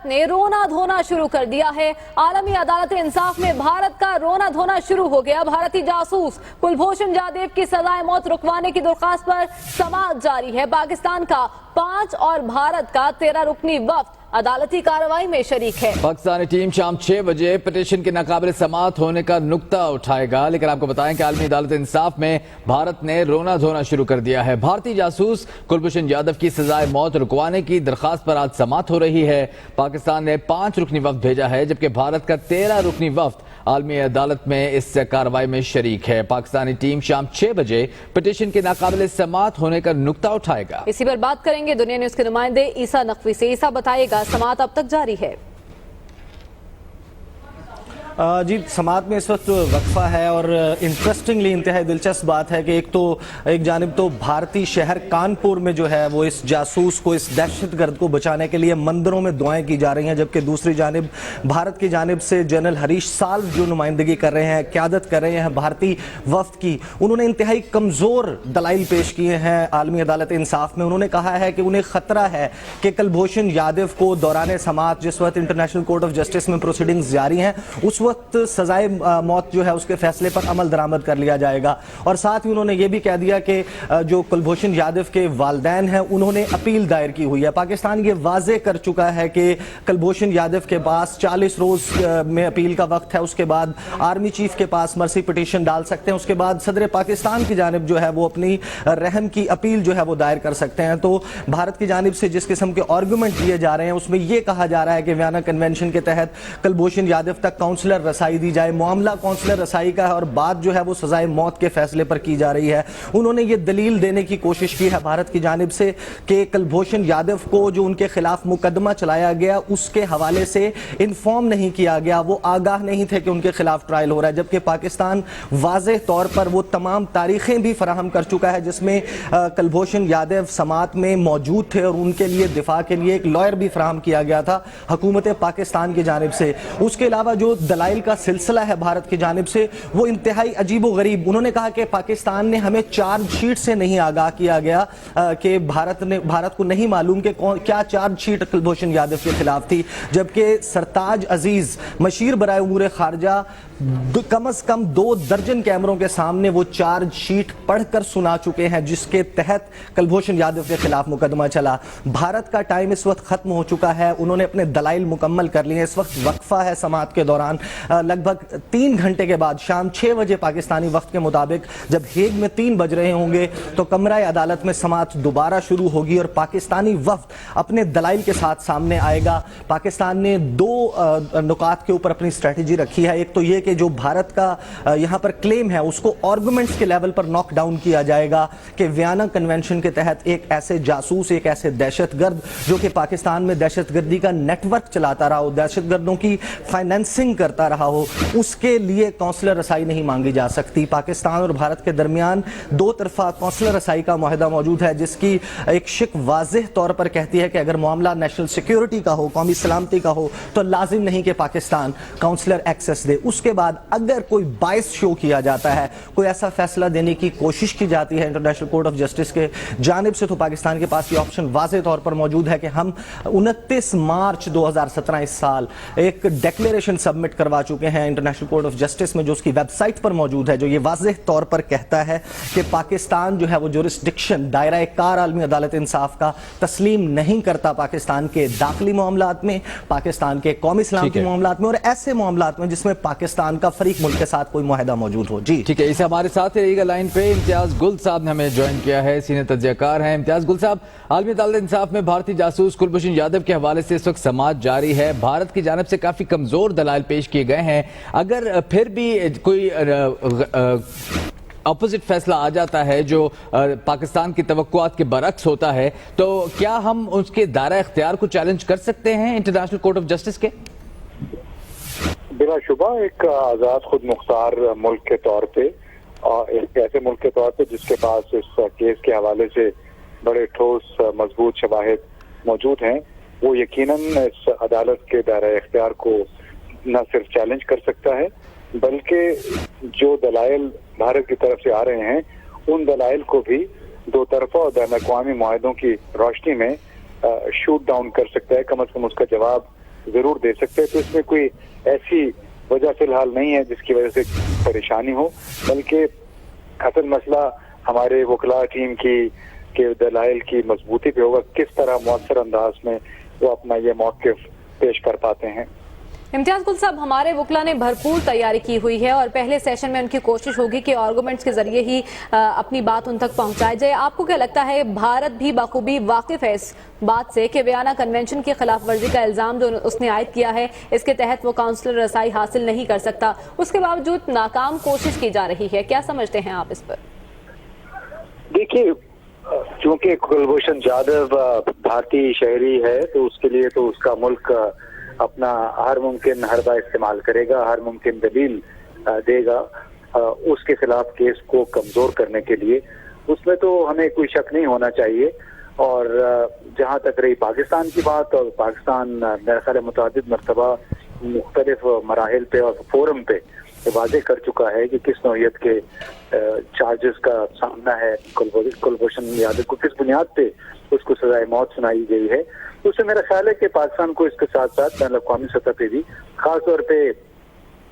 ने रोना धोना शुरू कर दिया है। आलमी अदालत इंसाफ में भारत का रोना धोना शुरू हो गया। भारतीय जासूस कुलभूषण जाधव की सजाए मौत रुकवाने की दरख्वास्त पर समाअत जारी है। पाकिस्तान का 5 और भारत का 13 रुकनी वफ्द अदालती कार्रवाई में शरीक है। पाकिस्तानी टीम शाम 6 बजे पिटीशन के नाकाबिल समाअत होने का नुक्ता उठाएगा, लेकिन आपको बताएं कि आलमी अदालत इंसाफ में भारत ने रोना धोना शुरू कर दिया है। भारतीय जासूस कुलभूषण जाधव की सजाए मौत रुकवाने की दरख्वास्त पर आज समाअत हो रही है। पाकिस्तान ने 5 रुकनी वफ्द भेजा है, जबकि भारत का 13 रुकनी वफ्द आलमी अदालत में इस कार्रवाई में शरीक है। पाकिस्तानी टीम शाम 6 बजे पिटीशन के नाकाबिल समाअत होने का नुक्ता उठाएगा। इसी पर बात करेंगे दुनिया न्यूज के नुमाइंदे ईसा नकवी से। ईसा बताएगा समाअत अब तक जारी है। जी, समाअत में इस वक्त वक्फा है और इंटरेस्टिंगली इंतहाई दिलचस्प बात है कि एक जानिब तो भारतीय शहर कानपुर में जो है वो इस जासूस को, इस दहशतगर्द को बचाने के लिए मंदिरों में दुआएं की जा रही हैं, जबकि दूसरी जानिब भारत की जानिब से जनरल हरीश साल्व जो नुमाइंदगी कर रहे हैं, क़यादत कर रहे हैं भारतीय वफ्द की, उन्होंने इंतहाई कमज़ोर दलाइल पेश किए हैं आलमी अदालत इंसाफ में। उन्होंने कहा है कि उन्हें ख़तरा है कि कुलभूषण जाधव को दौरान समाअत, जिस वक्त इंटरनेशनल कोर्ट ऑफ जस्टिस में प्रोसीडिंग्स जारी हैं, उस वक्त सजाए मौत जो है उसके फैसले पर अमल दरामद कर लिया जाएगा। और साथ ही उन्होंने ये भी कह दिया कि जो कुलभूषण जाधव के वालिदैन हैं उन्होंने अपील दायर की हुई है। पाकिस्तान ये वाजे कर चुका है कि कुलभूषण जाधव के पास 40 रोज में अपील का वक्त है, उसके बाद आर्मी चीफ के पास मर्सी पिटीशन डाल सकते हैं, उसके बाद सदर पाकिस्तान की जानिब जो है वो अपनी रहम की अपील जो है वो दायर कर सकते हैं। तो भारत की जानिब से जिस किस्म के आर्गूमेंट दिए जा रहे हैं उसमें यह कहा जा रहा है कि वियना कन्वेंशन के तहत कुलभूषण जाधव तक काउंसलर रसाई दी जाए। मामला काउंसलर रसाई का है और बात जो है वो सजाए मौत के फैसले पर की जा रही है। उन्होंने ये दलील देने की कोशिश की है भारत की जानिब से कि कुलभूषण जाधव को जो उनके खिलाफ मुकदमा चलाया गया उसके हवाले से इन्फॉर्म नहीं किया गया, वो आगाह नहीं थे कि उनके खिलाफ ट्रायल हो रहा है, जबकि पाकिस्तान वाज़ेह तौर पर वो तमाम तारीखें भी फराहम कर चुका है जिसमें कुलभूषण जाधव समाअत में मौजूद थे और उनके लिए दिफा के लिए एक लॉयर भी फराहम किया गया था हुकूमत पाकिस्तान की जानिब से। उसके अलावा जो दलाइल का सिलसिला है भारत की जानिब से वो इंतहाई अजीब व गरीब। उन्होंने कहा कि पाकिस्तान ने हमें चार्जशीट से नहीं आगाह किया गया कि भारत को नहीं मालूम कि क्या चार्जशीट कुलभूषण जाधव के खिलाफ थी, जबकि सरताज अजीज मशीर बराए उमूर खारजा कम से कम 2 दर्जन कैमरों के सामने वो चार्जशीट पढ़कर सुना चुके हैं जिसके तहत कुलभूषण जाधव के खिलाफ मुकदमा चला। भारत का टाइम इस वक्त खत्म हो चुका है, उन्होंने अपने दलाइल मुकम्मल कर लिए। इस वक्त वक्फा है समाअत के दौरान। लगभग 3 घंटे के बाद शाम 6 बजे पाकिस्तानी वक्त के मुताबिक जब हेग में 3 बज रहे होंगे तो कमरा अदालत में समाअत दोबारा शुरू होगी और पाकिस्तानी वफ्द अपने दलाइल के साथ सामने आएगा। पाकिस्तान ने 2 नुकात के ऊपर अपनी स्ट्रेटजी रखी है। एक तो ये कि जो भारत का यहाँ पर क्लेम है उसको आर्गुमेंट्स के लेवल पर नॉक डाउन किया जाएगा कि वियना कन्वेंशन के तहत एक ऐसे जासूस, एक ऐसे दहशतगर्द जो कि पाकिस्तान में दहशतगर्दी का नेटवर्क चलाता रहा हो, दहशतगर्दों की फाइनेंसिंग करता रहा हो, उसके लिए काउंसलर रसाई नहीं मांगी जा सकती। पाकिस्तान और भारत के दरमियान 2 तरफा काउंसलर रसाई का मुआहदा मौजूद है जिसकी एक शिक वाज़ेह तौर पर कहती है कि अगर मामला नेशनल सिक्योरिटी का हो, कौमी सलामती का हो, तो लाजिम नहीं कि पाकिस्तान काउंसलर एक्सेस दे। उसके बाद अगर कोई बायस शो किया जाता है, कोई ऐसा फैसला देने की कोशिश की जाती है इंटरनेशनल कोर्ट ऑफ जस्टिस के जानिब से, तो पाकिस्तान के पास ये ऑप्शन वाज़ेह तौर पर मौजूद है कि हम 29 मार्च 2017 इस साल एक डिक्लेरेशन सबमिट करवा चुके हैं इंटरनेशनल कोर्ट ऑफ जस्टिस में, जो उसकी वेबसाइट पर मौजूद है, जो ये वाज़ेह तौर पर कहता है कि पाकिस्तान जो है वो जुरिस्डिक्शन, दायरा कार आलमी अदालत इंसाफ का तस्लीम नहीं करता पाकिस्तान के दाखिली मामलात में, पाकिस्तान के कौमी सलामती मामलात में और ऐसे मामलात में जिसमें पाकिस्तान का फरीक मुल्क के साथ कोई मुआहदा मौजूद हो। जी ठीक है, इसे हमारे साथ रहिएगा लाइन पे। इम्तियाज गुल साहब ने हमें ज्वाइन किया है, सीनियर तज्ज़ियाकार हैं। इम्तियाज गुल साहब, आलमी अदालत इंसाफ में भारतीय जासूस कुलभूषण जाधव के हवाले से इस वक्त समाअत जारी है। भारत की जानिब से काफी कमजोर दलाइल पेश किए गए हैं। अगर फिर भी कोई अपोजिट फैसला आ जाता है जो पाकिस्तान की तवक्कुआत के बरक्स होता है, तो क्या हम उसके दायरा इख्तियार को चैलेंज कर सकते हैं इंटरनेशनल कोर्ट ऑफ जस्टिस के? बिलाशुबा एक आज़ाद खुद मुख्तार मुल्क के तौर पे और एक ऐसे मुल्क के तौर पे जिसके पास इस केस के हवाले से बड़े ठोस मजबूत शवाहिद मौजूद हैं, वो यकीनन इस अदालत के दायरा इख्तियार को न सिर्फ चैलेंज कर सकता है बल्कि जो दलाइल भारत की तरफ से आ रहे हैं उन दलाइल को भी 2 तरफा और बैन अक़वामी मुआहदों की रोशनी में शूट डाउन कर सकता है। कम अज़ कम उसका जवाब ضرور دے سکتے ہیں. تو اس میں کوئی ایسی وجہ فی الحال نہیں ہے جس کی وجہ سے پریشانی ہو, بلکہ اصل مسئلہ ہمارے وکلاء ٹیم کے دلائل کی مضبوطی پہ ہوگا, کس طرح مؤثر انداز میں وہ اپنا یہ موقف پیش کر پاتے ہیں. امتیاز گل صاحب, ہمارے وکلا نے بھرپور تیاری کی ہوئی ہے اور پہلے سیشن میں ان کی کوشش ہوگی کہ آرگومنٹس کے ذریعے ہی اپنی بات ان تک پہنچائی جائے. آپ کو کیا لگتا ہے بھارت بھی بخوبی واقف ہے اس بات سے کہ ویانا کنونشن کی خلاف ورزی کا الزام جو اس نے عائد کیا ہے اس کے تحت وہ کونسلر رسائی حاصل نہیں کر سکتا, اس کے باوجود ناکام کوشش کی جا رہی ہے, کیا سمجھتے ہیں آپ اس پر؟ دیکھیے, چونکہ کلبھوشن جادو بھارتی شہری ہے تو اس کے لیے تو اس کا ملک اپنا ہر ممکن حربہ استعمال کرے گا, ہر ممکن دلیل دے گا اس کے خلاف کیس کو کمزور کرنے کے لیے. اس میں تو ہمیں کوئی شک نہیں ہونا چاہیے. اور جہاں تک رہی پاکستان کی بات, اور پاکستان میرا خیال متعدد مرتبہ مختلف مراحل پہ اور فورم پہ واضح کر چکا ہے کہ کس نوعیت کے چارجز کا سامنا ہے کلبھوشن یادو کو, کس بنیاد پہ اس کو سزائے موت سنائی گئی ہے. اس سے میرا خیال ہے کہ پاکستان کو اس کے ساتھ ساتھ بین الاقوامی سطح پہ بھی, خاص طور پہ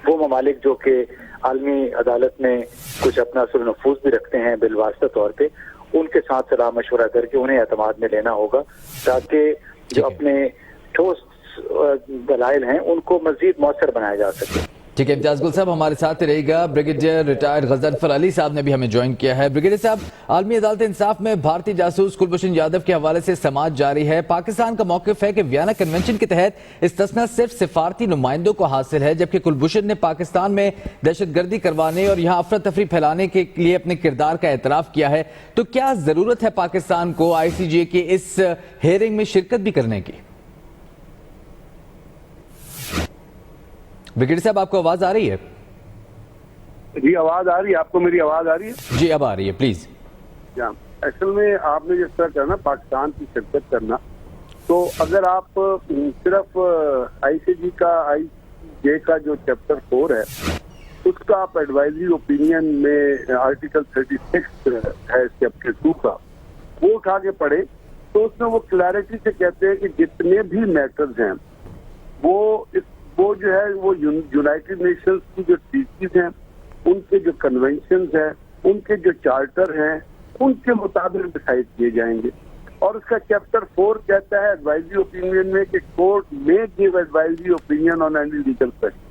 وہ ممالک جو کہ عالمی عدالت میں کچھ اپنا اثر و نفوذ بھی رکھتے ہیں بالواسطہ طور پہ, ان کے ساتھ صلاح مشورہ کر کے انہیں اعتماد میں لینا ہوگا تاکہ جو اپنے ٹھوس دلائل ہیں ان کو مزید مؤثر بنایا جا سکے. ٹھیک ہے امتیاز گل صاحب, ہمارے ساتھ رہے گا بریگیڈیئر ریٹائرڈ غضنفر علی صاحب نے بھی ہمیں جوائن کیا ہے. بریگیڈیئر صاحب, عالمی عدالت انصاف میں بھارتی جاسوس کلبھوشن یادو کے حوالے سے سماعت جاری ہے. پاکستان کا موقف ہے کہ ویانا کنونشن کے تحت استثناء صرف سفارتی نمائندوں کو حاصل ہے, جبکہ کلبھوشن نے پاکستان میں دہشت گردی کروانے اور یہاں افراتفری پھیلانے کے لیے اپنے کردار کا اعتراف کیا ہے. تو کیا ضرورت ہے پاکستان کو آئی سی جے کے اس ہیئرنگ میں شرکت بھی کرنے کی؟ بریگیڈیئر صاحب, آپ کو آواز آ رہی ہے؟ جی آواز آ رہی ہے, آپ کو میری آواز آ رہی ہے؟ جی اب آ رہی ہے, پلیز. اصل میں آپ نے جس طرح کرنا پاکستان کی شرکت کرنا, تو اگر آپ صرف آئی سی جی کا آئی جے کا جو چیپٹر 4 ہے اس کا آپ ایڈوائزری اوپینین میں آرٹیکل 36 ہے چیپٹر 2 کا, وہ اٹھا کے پڑھے تو اس میں وہ کلیئرٹی سے کہتے ہیں کہ جتنے بھی میٹرز ہیں وہ جو ہے وہ یونائٹڈ نیشنز کی جو ٹریٹیز ہیں, ان کے جو کنونشنز ہیں, ان کے جو چارٹر ہیں, ان کے مطابق ڈیسائیڈ کیے جائیں گے. اور اس کا چیپٹر 4 کہتا ہے ایڈوائزری اوپینین میں کہ کورٹ میں give advisory opinion on any legal question.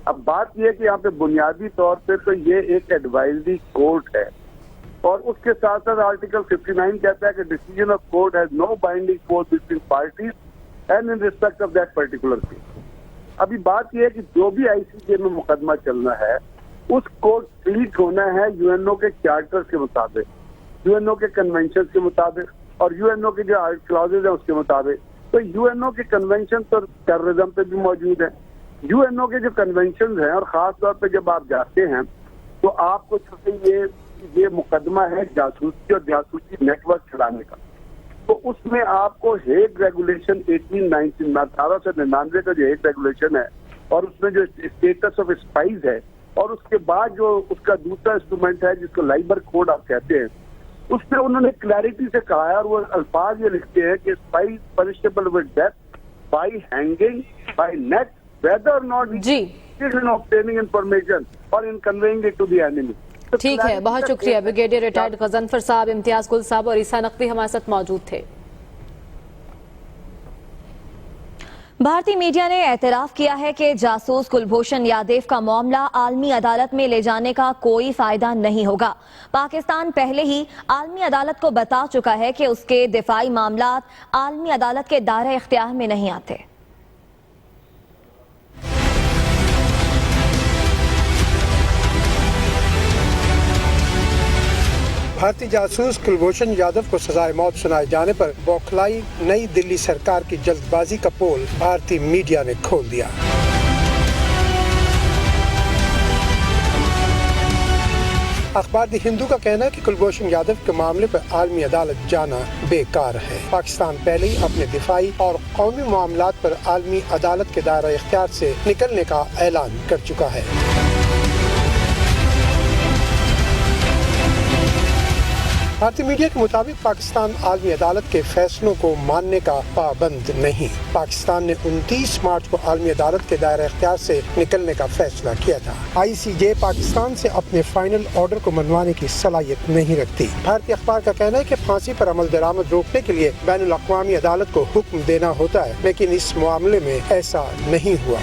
اب بات یہ ہے کہ یہاں پہ بنیادی طور پہ تو یہ ایک ایڈوائزری کورٹ ہے, اور اس کے ساتھ ساتھ آرٹیکل 59 کہتا ہے کہ decision of court has no binding force between parties and in respect of that particular case. ابھی بات یہ ہے کہ جو بھی آئی سی جے میں مقدمہ چلنا ہے اس کو ٹریٹ ہونا ہے یو این او کے چارٹر کے مطابق, یو این او کے کنونشن کے مطابق اور یو این او کے جو کلازز ہیں اس کے مطابق. تو یو این او کے کنونشن تو ٹیررزم پہ بھی موجود ہیں, یو این او کے جو کنونشن ہیں, اور خاص طور پہ جب آپ جاتے ہیں تو آپ کو یہ مقدمہ ہے جاسوسی اور جاسوسی نیٹ ورک چلانے کا, تو اس میں آپ کو ہیگ ریگولیشن 1899 کا جو ہیگ ریگولیشن ہے اور اس میں جو اسٹیٹس آف اسپائز ہے, اور اس کے بعد جو اس کا دوسرا انسٹرومنٹ ہے جس کو لائبر کوڈ آپ کہتے ہیں, اس میں انہوں نے کلیئرٹی سے کہا ہے, اور وہ الفاظ یہ لکھتے ہیں کہ spies punishable with death by hanging by نیٹ ویدر اور ناٹ ان obtaining انفارمیشن اور in conveying it to the enemy. ٹھیک ہے, بہت شکریہ بریگیڈیئر ریٹائرڈ غضنفر صاحب, امتیاز گل صاحب اور عیسیٰ نقوی ہمارے ساتھ موجود تھے. بھارتی میڈیا نے اعتراف کیا ہے کہ جاسوس کلبھوشن یادو کا معاملہ عالمی عدالت میں لے جانے کا کوئی فائدہ نہیں ہوگا. پاکستان پہلے ہی عالمی عدالت کو بتا چکا ہے کہ اس کے دفاعی معاملات عالمی عدالت کے دائرہ اختیار میں نہیں آتے. بھارتی جاسوس کلبھوشن یادو کو سزائے موت سنائے جانے پر بوکھلائی نئی دلی سرکار کی جلد بازی کا پول بھارتی میڈیا نے کھول دیا. اخبار دی ہندو کا کہنا ہے کہ کلبھوشن یادو کے معاملے پر عالمی عدالت جانا بیکار ہے. پاکستان پہلے ہی اپنے دفاعی اور قومی معاملات پر عالمی عدالت کے دائرہ اختیار سے نکلنے کا اعلان کر چکا ہے. بھارتی میڈیا کے مطابق پاکستان عالمی عدالت کے فیصلوں کو ماننے کا پابند نہیں. پاکستان نے 29 مارچ کو عالمی عدالت کے دائرہ اختیار سے نکلنے کا فیصلہ کیا تھا. ICJ پاکستان سے اپنے فائنل آرڈر کو منوانے کی صلاحیت نہیں رکھتی. بھارتی اخبار کا کہنا ہے کہ پھانسی پر عمل درآمد روکنے کے لیے بین الاقوامی عدالت کو حکم دینا ہوتا ہے، لیکن اس معاملے میں ایسا نہیں ہوا.